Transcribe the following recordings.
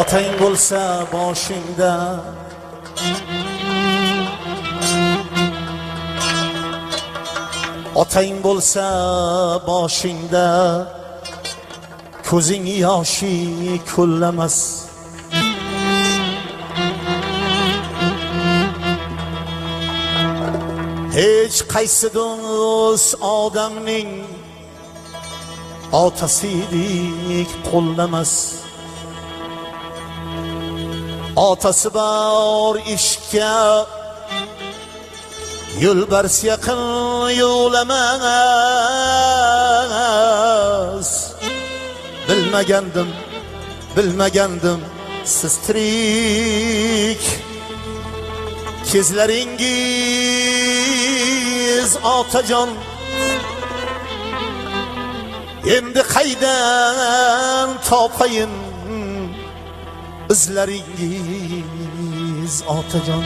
Otang bo'lsa boshingda, otang bo'lsa boshingda, ko'zing yoshi kullamas. Hech qaysi do'st odamning otasidek qo'llamas. Otasi bor ishga yo'lbars yaqin yo'lamas. Bilmagandim siz tirik, kezlaringiz otajon. Endi qaydan topayin izlaringiz otajon.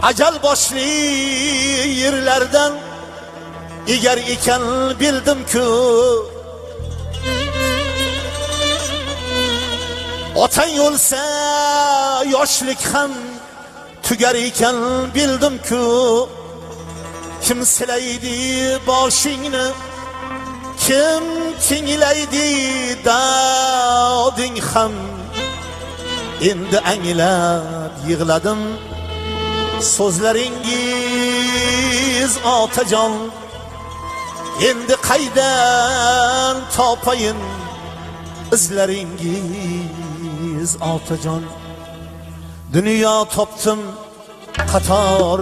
Ajal boshli yerlardan egar ekan bildim-ku, otang o'lsa yoshlik ham tugar ekan bildim-ku. Kim silaydi boshingni, kim tinglaydi doding ham. Endi anglab yig'ladim so'zlaringiz otajon. Endi qaydan topayin izlaringiz otajon. Dunyo topdim qator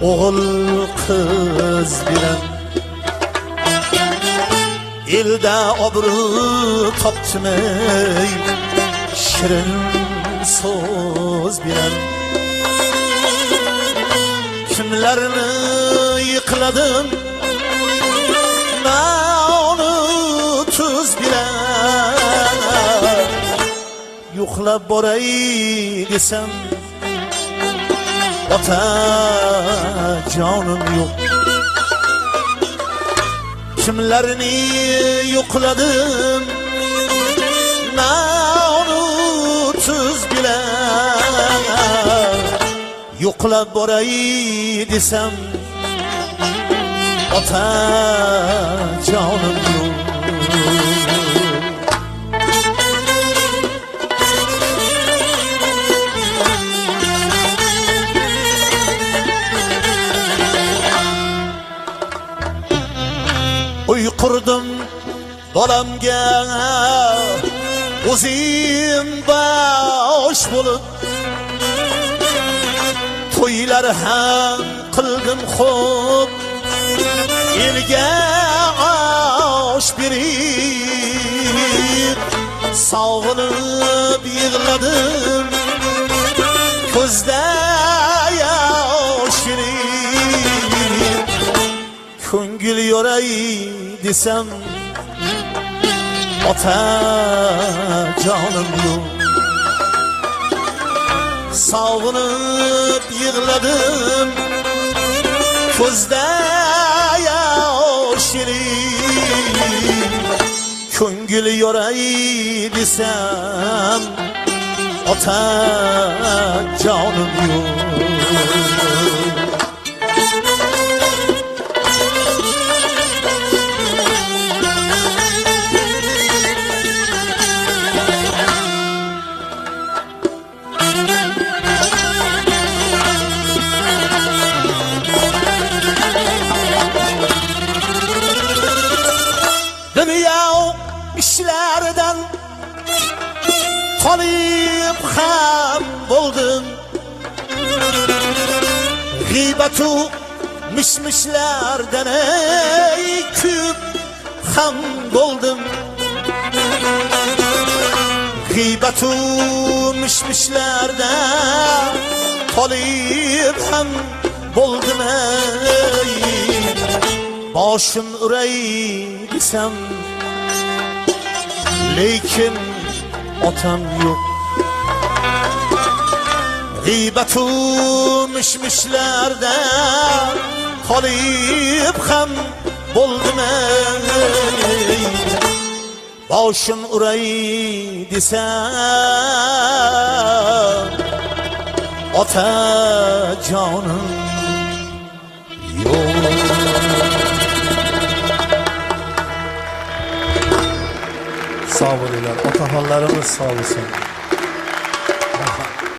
o'g'il qiz bilan, elda obro' topdim shirin so'z bilan. Kimlarni yiqladim nonu tuz bilan, yo'qlab boray desam ota jonim yo'q. Kimlarni yo'qladim nonu tuz bilan, yo'qlab boray desam ota jonim yo'q. Uy qurdim bolamga o'zim bosh bo'lib, to'ylar ham qildim xo'p, elga osh berib sog'inib yig'ladim, ko'zda yosh yirik. Ko'ngil yoray desam ota jonim yo'q. Sog'inib yig'ladim, ko'zda yosh yirik. Ko'ngil yoray desam ota jonim yo'q. Dünya işlerden qolib ham bo'ldim, g'iybat-u mishmishlardan kuyib ham bo'ldim. G'iybat-u mishmishlardan qolib ham bo'ldim. Boshim uray desam lekin otam yo'q. G'iybat-u mishmishlarda qolib ham bo'ldim. boshim uray desam otajonim yo'q. Sağ bo'linglar, otaxonlarimiz sog' bo'lsin.